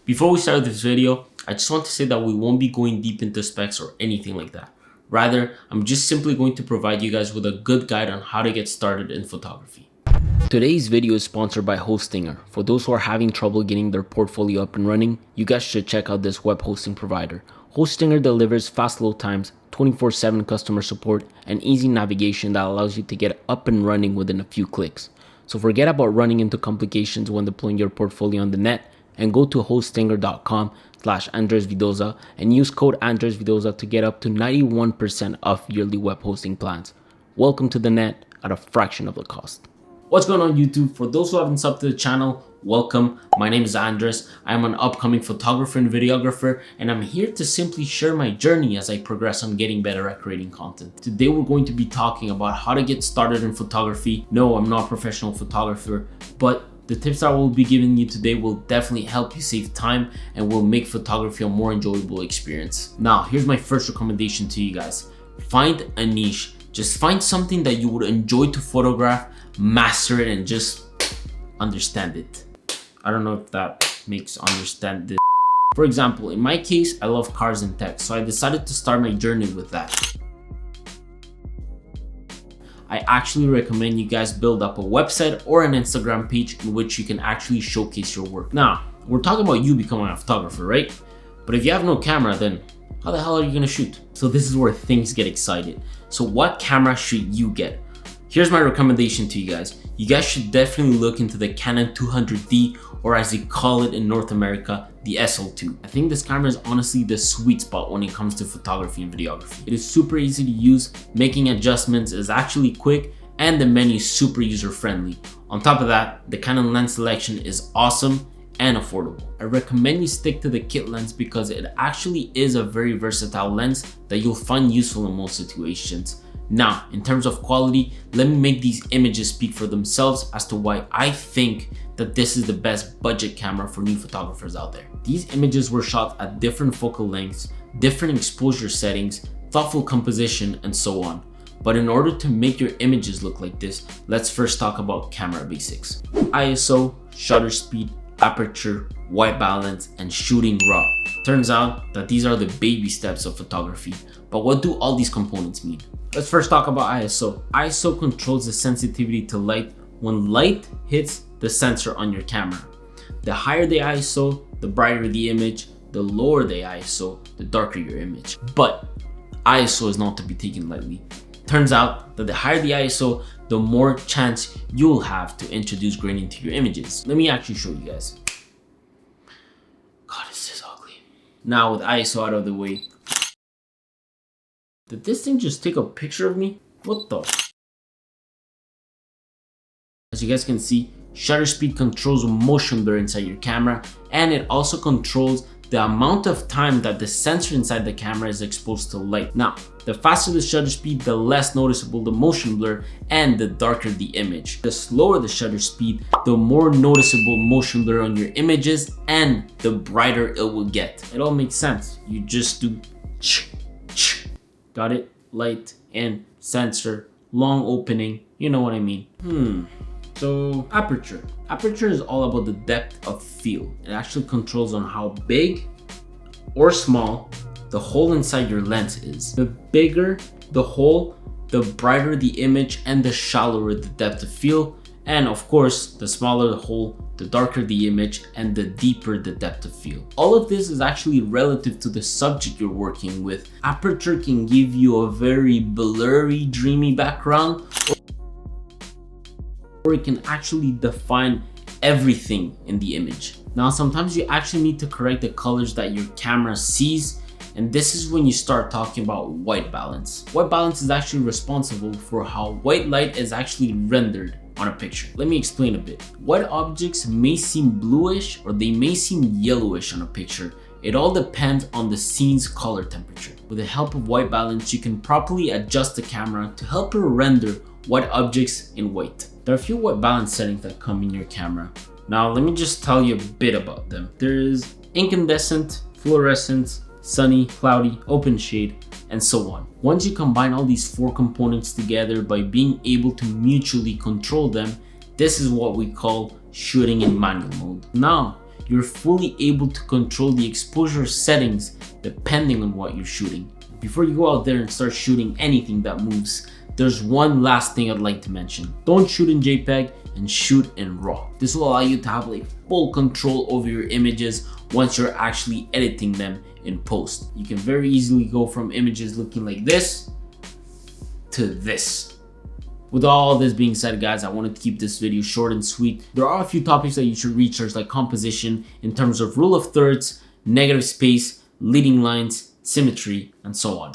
Before we start this video, I just want to say that we won't be going deep into specs or anything like that. Rather, I'm just simply going to provide you guys with a good guide on how to get started in photography. Today's video is sponsored by Hostinger. For those who are having trouble getting their portfolio up and running, you guys should check out this web hosting provider. Hostinger delivers fast load times, 24/7 customer support, and easy navigation that allows you to get up and running within a few clicks. So forget about running into complications when deploying your portfolio on the net and go to hostinger.com/AndresVidoza and use code AndresVidoza to get up to 91% off yearly web hosting plans. Welcome to the net at a fraction of the cost. What's going on YouTube? For those who haven't subbed to the channel, welcome. My name is Andres. I am an upcoming photographer and videographer, and I'm here to simply share my journey as I progress on getting better at creating content. Today we're going to be talking about how to get started in photography. No, I'm not a professional photographer, but the tips that we'll be giving you today will definitely help you save time and will make photography a more enjoyable experience. Now, here's my first recommendation to you guys. Find a niche. Just find something that you would enjoy to photograph, master it, and just understand it. I don't know if that makes understand it. For example, in my case, I love cars and tech, so I decided to start my journey with that. I actually recommend you guys build up a website or an Instagram page in which you can actually showcase your work. Now, we're talking about you becoming a photographer, right? But if you have no camera, then how the hell are you gonna shoot? So this is where things get excited. So what camera should you get? Here's my recommendation to you guys. You guys should definitely look into the Canon 200D, or as they call it in North America, the SL2. I think this camera is honestly the sweet spot when it comes to photography and videography. It is super easy to use, making adjustments is actually quick, and the menu is super user friendly. On top of that, the Canon lens selection is awesome and affordable. I recommend you stick to the kit lens because it actually is a very versatile lens that you'll find useful in most situations. Now, in terms of quality, let me make these images speak for themselves as to why I think that this is the best budget camera for new photographers out there. These images were shot at different focal lengths, different exposure settings, thoughtful composition, and so on. But in order to make your images look like this, let's first talk about camera basics. ISO, shutter speed, aperture, white balance, and shooting raw. Turns out that these are the baby steps of photography. But what do all these components mean? Let's first talk about ISO. ISO controls the sensitivity to light when light hits the sensor on your camera. The higher the ISO, the brighter the image. The lower the ISO, the darker your image. But ISO is not to be taken lightly. Turns out that the higher the ISO, the more chance you'll have to introduce grain into your images. Let me actually show you guys. God, this is ugly. Now with ISO out of the way, did this thing just take a picture of me? What the? As you guys can see, shutter speed controls motion blur inside your camera, and it also controls the amount of time that the sensor inside the camera is exposed to light. Now, the faster the shutter speed, the less noticeable the motion blur and the darker the image. The slower the shutter speed, the more noticeable motion blur on your images and the brighter it will get. It all makes sense. You just do got it? Light and sensor, long opening, you know what I mean. So aperture. Aperture is all about the depth of field. It actually controls on how big or small the hole inside your lens is. The bigger the hole, the brighter the image and the shallower the depth of field. And of course, the smaller the hole, the darker the image and the deeper the depth of field. All of this is actually relative to the subject you're working with. Aperture can give you a very blurry, dreamy background, or it can actually define everything in the image. Now, sometimes you actually need to correct the colors that your camera sees, and this is when you start talking about white balance. White balance is actually responsible for how white light is actually rendered on a picture. Let me explain a bit. White objects may seem bluish or they may seem yellowish on a picture. It all depends on the scene's color temperature. With the help of white balance, you can properly adjust the camera to help you render white objects in white. There are a few white balance settings that come in your camera. Now, let me just tell you a bit about them. There is incandescent, fluorescent, sunny, cloudy, open shade, and so on. Once you combine all these four components together by being able to mutually control them, this is what we call shooting in manual mode. Now, you're fully able to control the exposure settings depending on what you're shooting. Before you go out there and start shooting anything that moves, there's one last thing I'd like to mention. Don't shoot in JPEG and shoot in RAW. This will allow you to have like full control over your images once you're actually editing them in post. You can very easily go from images looking like this to this. With all this being said, guys, I wanted to keep this video short and sweet. There are a few topics that you should research, like composition in terms of rule of thirds, negative space, leading lines, symmetry, and so on.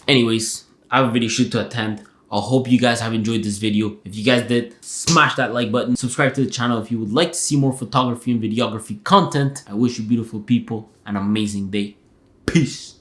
Anyways, I have a video shoot to attend. I hope you guys have enjoyed this video. If you guys did, smash that like button. Subscribe to the channel if you would like to see more photography and videography content. I wish you beautiful people an amazing day. Peace.